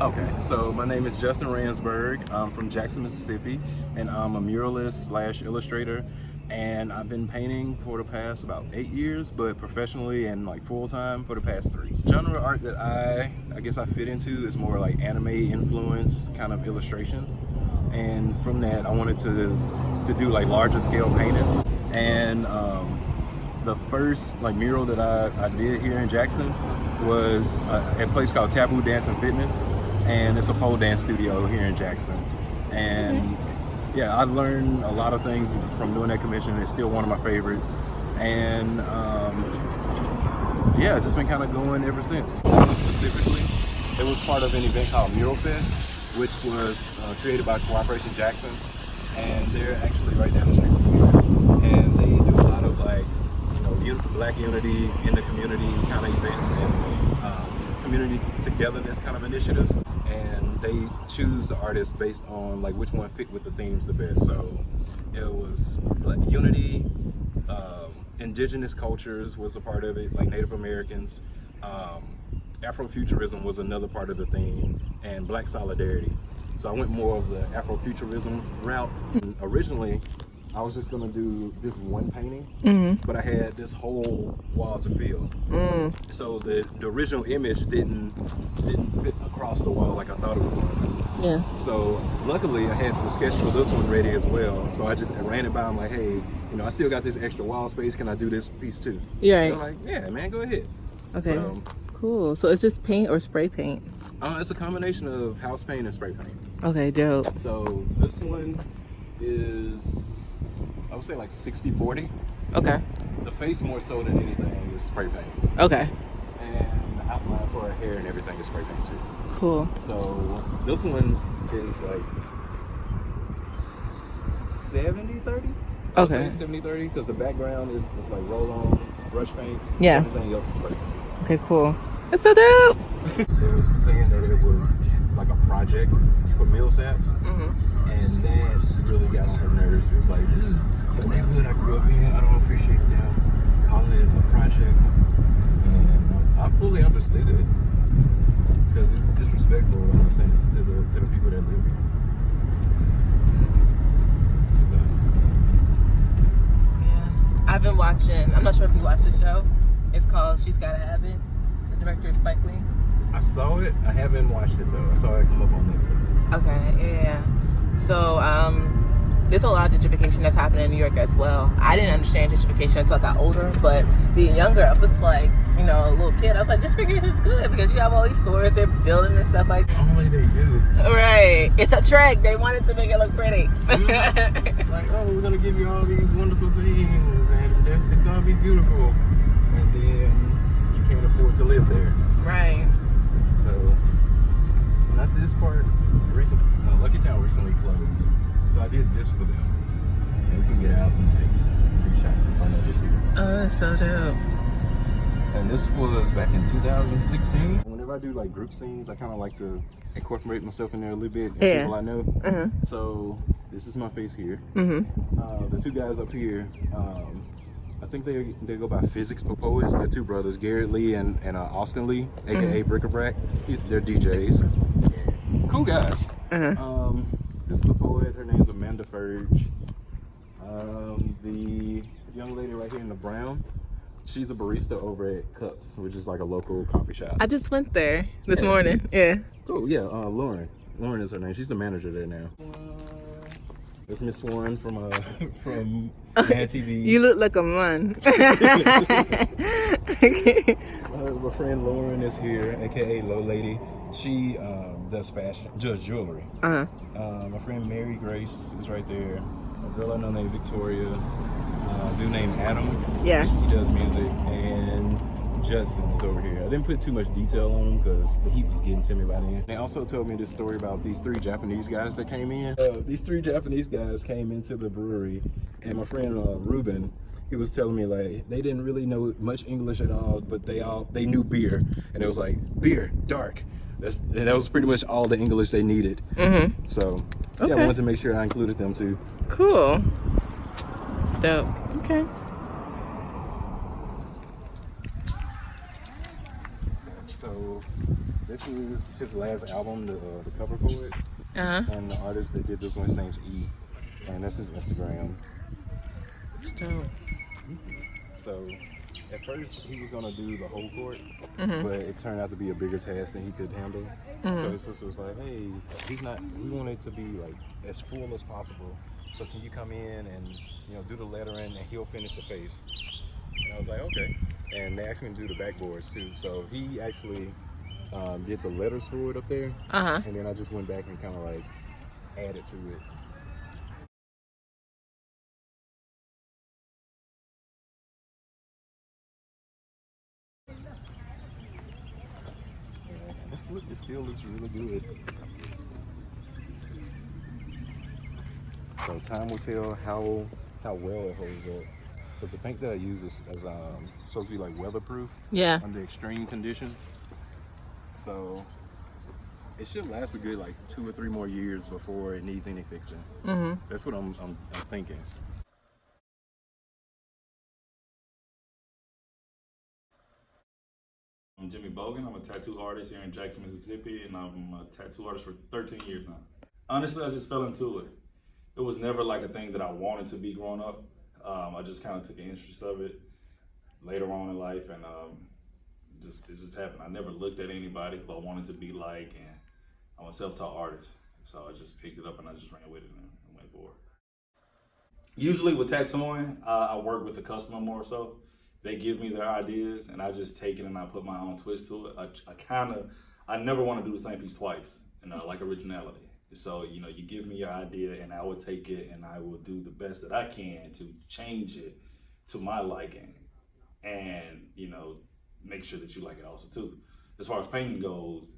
Okay, so my name is Justin Ransburg. I'm from Jackson, Mississippi, and I'm a muralist / illustrator. And I've been painting for the past about 8 years, but professionally and like full time for the past 3. Genre art that I guess I fit into is more like anime influence kind of illustrations. And from that, I wanted to do like larger scale paintings. And the first like mural that I did here in Jackson was at a place called Taboo Dance and Fitness, and it's a pole dance studio here in Jackson. And yeah, I learned a lot of things from doing that commission. It's still one of my favorites, and yeah, just been kind of going ever since. Specifically, it was part of an event called Mural Fest, which was created by Cooperation Jackson, and they're actually right down the street from here. And they do a lot of like, Black unity in the community kind of events and community togetherness kind of initiatives. And they choose the artists based on like which one fit with the themes the best. So it was Black unity, indigenous cultures was a part of it, like Native Americans. Afrofuturism was another part of the theme, and Black solidarity. So I went more of the Afrofuturism route. And originally, I was just gonna do this one painting, but I had this whole wall to fill. So the original image didn't fit across the wall like I thought it was going to. Yeah. So luckily I had the sketch for this one ready as well. So I just ran it by. I'm like, hey, I still got this extra wall space. Can I do this piece too? Yeah. They're like, yeah, man, go ahead. Okay. So, cool. So is this paint or spray paint? It's a combination of house paint and spray paint. Okay, dope. So this one is, I would say like 60-40. Okay. The face more so than anything is spray paint. Okay. And the outline for her hair and everything is spray paint too. Cool. So this one is like 70-30. Okay. 70-30 because the background is like roll on brush paint. Yeah. Everything else is spray paint. Okay, cool. That's so dope. It was saying that it was like a project for Millsaps, and that really got on her nerves. It was like, this is the neighborhood I grew up in. I don't appreciate them calling it a project. And I fully understood it because it's disrespectful in a sense to the people that live here. Yeah. I've been watching, I'm not sure if you watched the show. It's called She's Gotta Have It. The director is Spike Lee. I saw it. I haven't watched it though. I saw it come up on Netflix. Okay, yeah. So, there's a lot of gentrification that's happening in New York as well. I didn't understand gentrification until I got older, but being younger, I was like, a little kid, I was like, gentrification is good because you have all these stores they're building and stuff like that. Only they do. Right. It's a trick. They wanted to make it look pretty. It's like, oh, we're going to give you all these wonderful things and it's going to be beautiful. And then you can't afford to live there. Right. So, not this part. Lucky Town recently closed, so I did this for them. And we can get out and take shots in front of it too. Oh, that's so dope. And this was back in 2016. Whenever I do like group scenes, I kind of like to incorporate myself in there a little bit. And people I know. So this is my face here. The two guys up here. I think they go by Physics for Poets. They're two brothers, Garrett Lee and Austin Lee, aka Brick-a-Brack. They're DJs. Cool guys. This is a poet. Her name's Amanda Furge. The young lady right here in the brown, she's a barista over at Cups, which is like a local coffee shop. I just went there this morning. Yeah. Cool. Yeah. Lauren. Lauren is her name. She's the manager there now. It's Miss Swan from Mad TV. You look like a man. My friend Lauren is here, aka Low Lady. She does fashion, just jewelry. My friend Mary Grace is right there. A girl I know named Victoria. A dude named Adam. Yeah. He does music. And Justin is over here. I didn't put too much detail on him because the heat was getting to me by then. They also told me this story about these 3 Japanese guys that came in. These 3 Japanese guys came into the brewery, and my friend Ruben, he was telling me like they didn't really know much English at all, but they knew beer, and it was like beer, dark. And that was pretty much all the English they needed. So yeah, I wanted to make sure I included them too. Cool. It's dope. Okay. So This is his last album, the cover for it. And the artist that did this one, his name's E. And that's his Instagram. It's dope. So at first he was gonna do the whole court, but it turned out to be a bigger task than he could handle. So his sister was like, "Hey, we want it to be like as full as possible. So can you come in and do the lettering and he'll finish the face?" And I was like, "Okay." And they asked me to do the backboards too. So he actually did the letters for it up there, and then I just went back and kind of like added to it. It still looks really good. So time will tell how well it holds up. Because the paint that I use is supposed to be like weatherproof. Yeah. Under extreme conditions. So it should last a good like 2 or 3 more years before it needs any fixing. That's what I'm thinking. I'm Justin Bogan. I'm a tattoo artist here in Jackson, Mississippi, and I'm a tattoo artist for 13 years now. Honestly, I just fell into it. It was never like a thing that I wanted to be growing up. I just kind of took an interest of it later on in life, and it just happened. I never looked at anybody who I wanted to be like, and I'm a self-taught artist, so I just picked it up and I just ran with it and went forward. Usually with tattooing, I work with the customer more so. They give me their ideas and I just take it and I put my own twist to it. I never want to do the same piece twice, like originality. So, you give me your idea and I will take it and I will do the best that I can to change it to my liking and, make sure that you like it also too. As far as painting goes,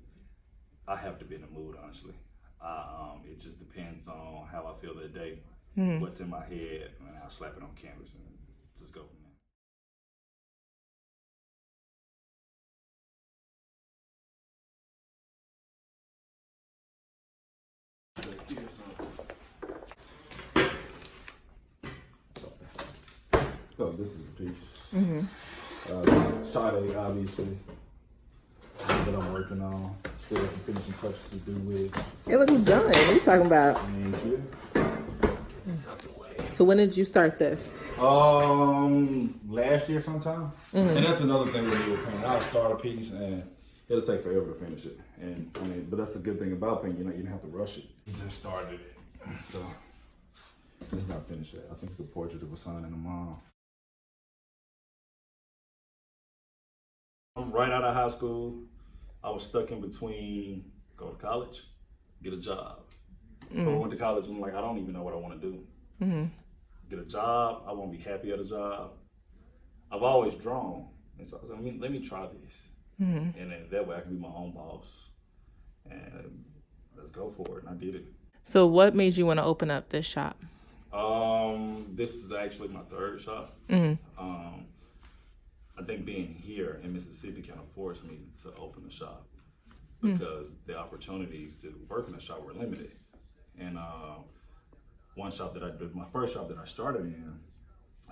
I have to be in the mood, honestly. It just depends on how I feel that day, what's in my head, and I'll slap it on canvas and just go from there. So this is a piece. Sade, obviously, that I'm working on. Still got some finishing touches to do with it. It looks done. What are you talking about? Thank you. Get this out the way. So when did you start this? Last year sometime. And that's another thing with me with paint. I'll start a piece and it'll take forever to finish it. And but that's the good thing about paint. You don't have to rush it. You just started it, so it's not finished yet. I think it's the portrait of a son and a mom. Right out of high school, I was stuck in between go to college, get a job. When I went to college, I'm like, I don't even know what I want to do. Get a job, I want to be happy at a job. I've always drawn, and so I was like, let me try this. And then that way I can be my own boss, and let's go for it, and I did it. So what made you want to open up this shop? This is actually my third shop. I think being here in Mississippi kind of forced me to open the shop because the opportunities to work in the shop were limited. And one shop that I did, my first shop that I started in,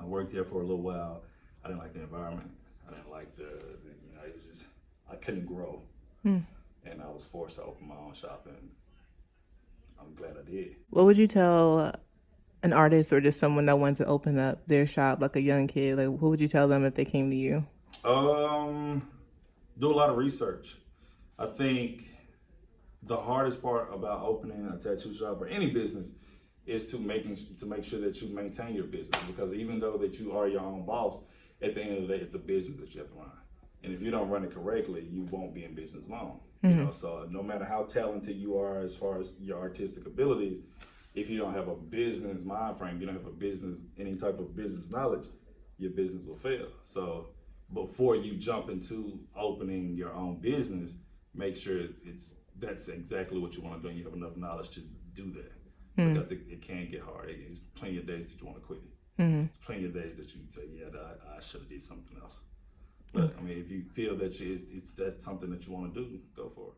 I worked there for a little while. I didn't like the environment. I didn't like it was just, I couldn't grow. And I was forced to open my own shop, and I'm glad I did. What would you tell an artist or just someone that wants to open up their shop, like a young kid? Like, what would you tell them if they came to you? Do a lot of research. I think the hardest part about opening a tattoo shop or any business is to make sure that you maintain your business, because even though that you are your own boss, at the end of the day, it's a business that you have to run. And if you don't run it correctly, you won't be in business long. So no matter how talented you are as far as your artistic abilities, if you don't have a business mind frame, you don't have any type of business knowledge, your business will fail. So before you jump into opening your own business, make sure that's exactly what you want to do and you have enough knowledge to do that. Because it can get hard. There's plenty of days that you want to quit. Plenty of days that you say, yeah, I should have did something else. But I mean, if you feel that that's something that you want to do, go for it.